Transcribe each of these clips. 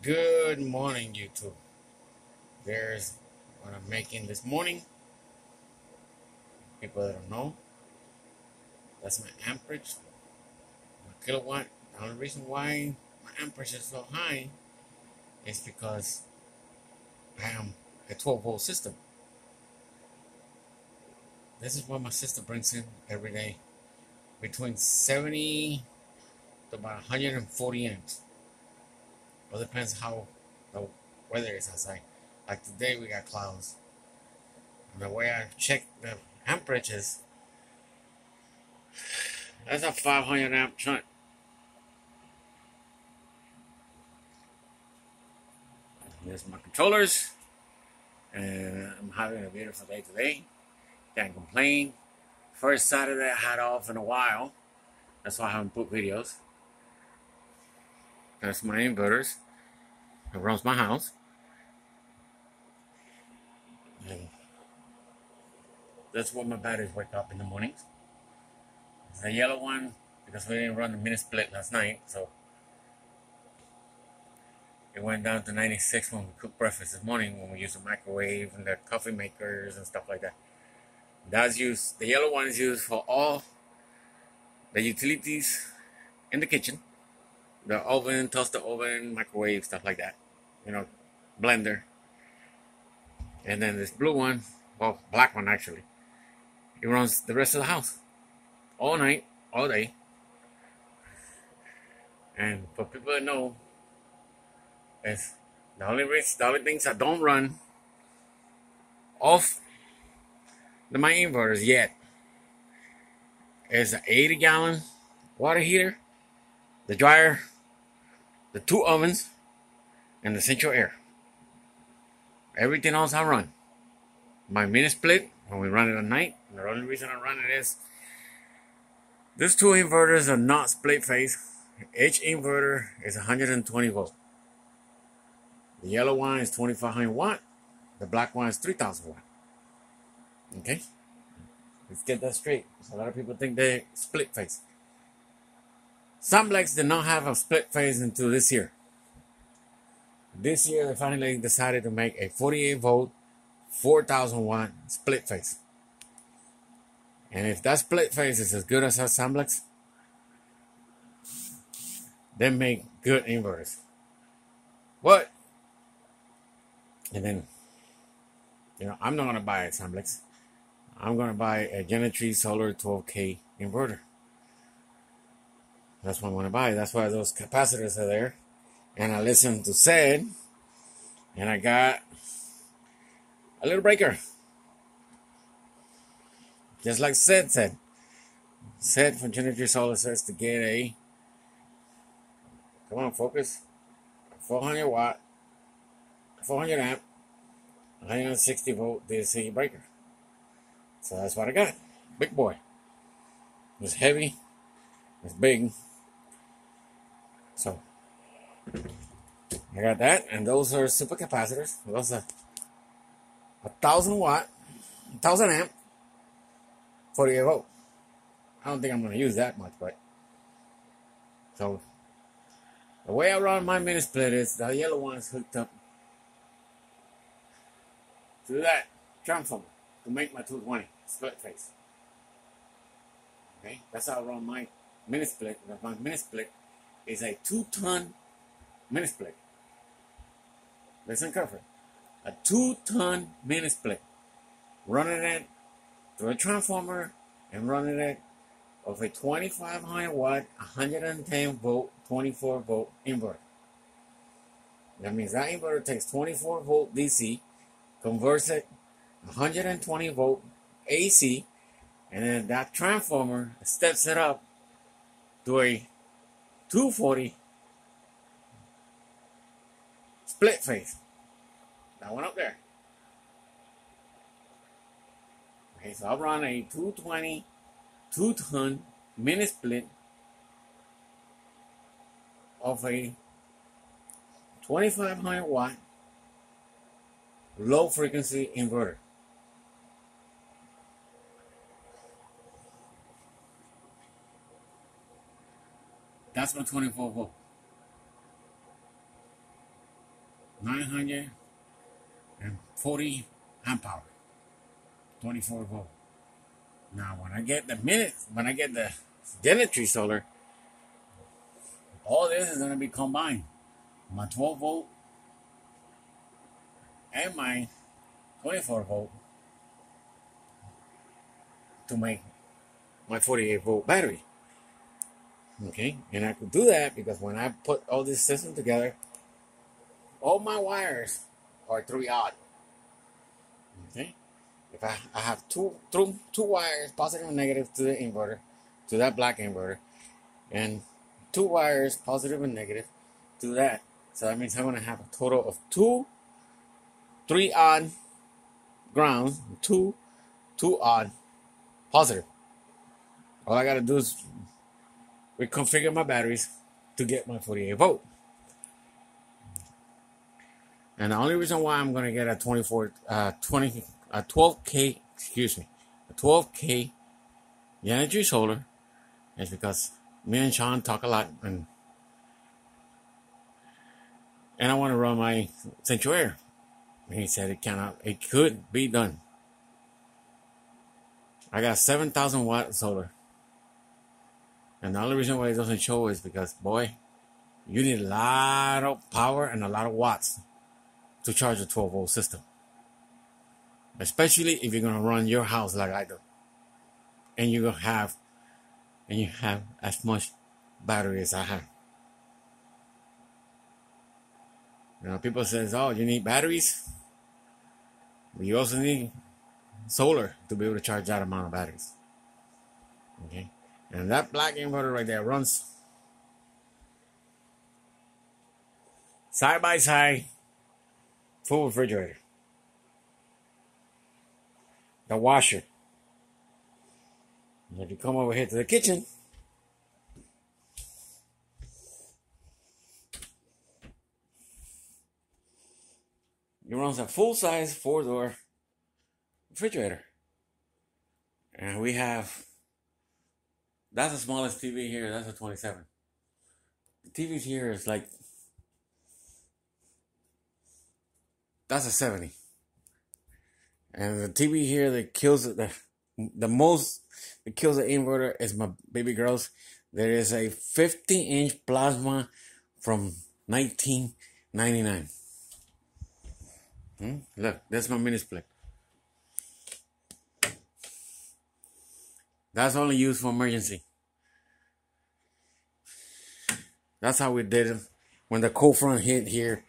Good morning, YouTube. There's what I'm making this morning. People that don't know, that's my amperage, my kilowatt. The only reason why my amperage is so high is because I am a 12-volt system. This is what my system brings in every day, between 70 to about 140 amps. Well, depends how the weather is outside. Like today, we got clouds. And the way I check the amperage is, that's a 500 amp shunt. There's my controllers, and I'm having a beautiful day today. Can't complain. First Saturday I had off in a while. That's why I haven't put videos. That's my inverters. It runs my house. And that's what my batteries wake up in the mornings. It's the yellow one because we didn't run the mini split last night, so it went down to 96 when we cooked breakfast this morning, when we used the microwave and the coffee makers and stuff like that. That's used. The yellow one is used for all the utilities in the kitchen. The oven, toaster oven, microwave, stuff like that. Blender. And then this blue one, well, black one actually, it runs the rest of the house. All night, all day. And for people that know, it's the only things that don't run off my inverters yet is the 80-gallon water heater, the dryer, the 2 ovens, and the central air. Everything else I run. My mini split, when we run it at night, and the only reason I run it is these 2 inverters are not split phase. Each inverter is 120 volt. The yellow one is 2500 watt. The black one is 3000 watt. Okay? Let's get that straight. A lot of people think they split phase. Sunblex did not have a split phase until this year. This year, they finally decided to make a 48 volt, 4000 watt split phase. And if that split phase is as good as our Sunblex, they make good inverters. What? And then, I'm not going to buy a Sunblex. I'm going to buy a Genetree Solar 12K inverter. That's what I'm going to buy. That's why those capacitors are there. And I listened to Sid, and I got a little breaker. Just like Sid said. Sid from Genetree Solar says to get a, come on, focus, 400 watt, 400 amp, 160 volt DC breaker. So that's what I got. Big boy. It's heavy. It's big. So I got that, and those are super capacitors. Those are 1000 watt, 1000 amp, 48 volt. I don't think I'm going to use that much, but so the way I run my mini split is the yellow one is hooked up to that transformer to make my 220 split phase. Okay, that's how I run my mini split. My mini split is a 2-ton mini split. Listen carefully. A 2-ton mini split. Running it through a transformer and running it of a 2500 watt, 110 volt, 24 volt inverter. That means that inverter takes 24 volt DC, converts it 120 volt AC, and then that transformer steps it up to a 240 split phase. That one up there. Okay, so I'll run a 220 2-ton mini split of a 2500 watt low frequency inverter. That's my 24 volt. 940 amp hour, 24 volt. Now, when I get the Genetree solar, all this is going to be combined. My 12 volt and my 24 volt to make my 48 volt battery. Okay, and I could do that because when I put all this system together, all my wires are 3 odd. Okay, if I have two wires, positive and negative, to the inverter, to that black inverter, and 2 wires, positive and negative, to that. So that means I'm going to have a total of 3 odd ground, 2 odd positive. All I got to do is reconfigure my batteries to get my 48 volt. And the only reason why I'm going to get a 12K, a 12K Genetree solar is because me and Sean talk a lot, and I want to run my Central Air. And he said it could be done. I got 7,000 watt solar. And the only reason why it doesn't show is because, boy, you need a lot of power and a lot of watts to charge a 12 volt system. Especially if you're going to run your house like I do. And you have as much battery as I have. You know, people says, oh, you need batteries. But you also need solar to be able to charge that amount of batteries. Okay. And that black inverter right there runs side by side full refrigerator. The washer. And if you come over here to the kitchen, it runs a full-size 4-door refrigerator. And we have, that's the smallest TV here, that's a 27. The TV here is like, that's a 70. And the TV here that kills it, the most that kills the inverter is my baby girl's. There is a 50-inch plasma from 1999. Look, that's my mini split. That's only used for emergency. That's how we did it when the cold front hit here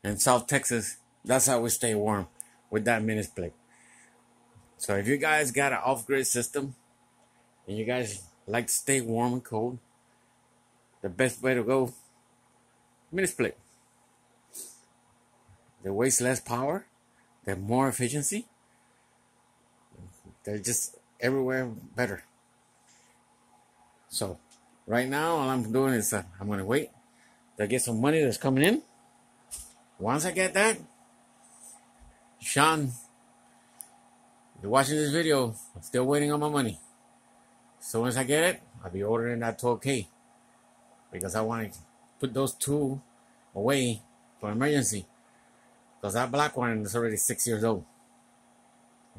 in South Texas. That's how we stay warm with that mini split. So if you guys got an off-grid system and you guys like to stay warm and cold, the best way to go, mini split. They waste less power. They're more efficiency. They're just everywhere better. So right now, all I'm doing is I'm going to wait to get some money that's coming in. Once I get that, Sean, you're watching this video, I'm still waiting on my money. As soon as I get it, I'll be ordering that 12K. Because I want to put those 2 away for emergency. Because that black one is already 6 years old.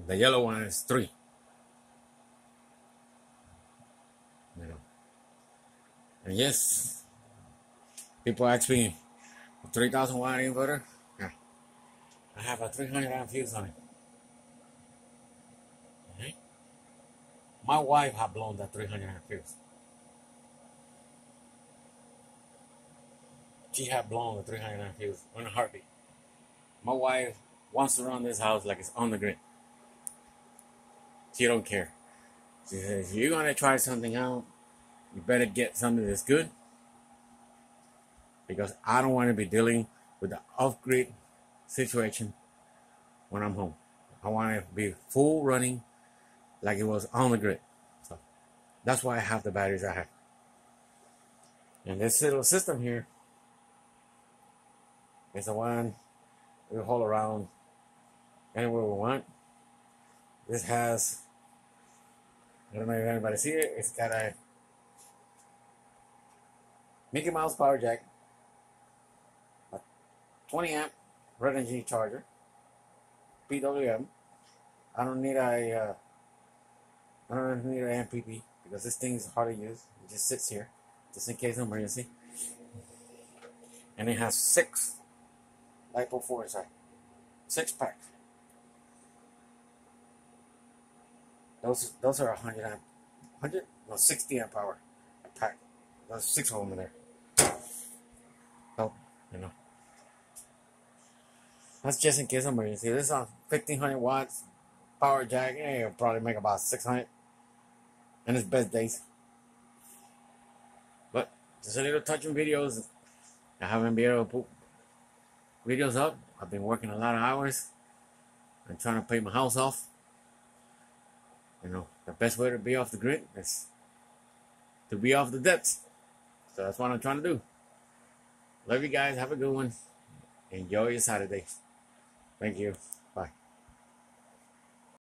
The yellow one is 3. You know. And yes, people ask me, 3,000 watt inverter? Yeah. I have a 300 amp fuse on it. Okay. My wife had blown that 300 amp fuse. She had blown the 300 amp fuse on a heartbeat. My wife wants to run this house like it's on the grid. She don't care. She says, if you're going to try something out, you better get something that's good. Because I don't want to be dealing with the off-grid situation when I'm home. I want it to be full running like it was on the grid. So that's why I have the batteries I have. And this little system here is the one we haul around anywhere we want. This has, I don't know if anybody see it, it's got a Mickey Mouse power jack, a 20 amp red energy charger, PWM. I don't need an MPP because this thing's hard to use. It just sits here, just in case of emergency. And it has 6 LiPo 4 inside, 6 packs. Those are 60 amp hour a pack. There's 6 of them in there. So, you know, that's just in case of emergency. This is on 1500 watts power jack. Yeah, it'll probably make about 600 in its best days. But just a little touching videos. I haven't been able to put videos up. I've been working a lot of hours. I'm trying to pay my house off. You know, the best way to be off the grid is to be off the debts. So that's what I'm trying to do. Love you guys. Have a good one. Enjoy your Saturday. Thank you.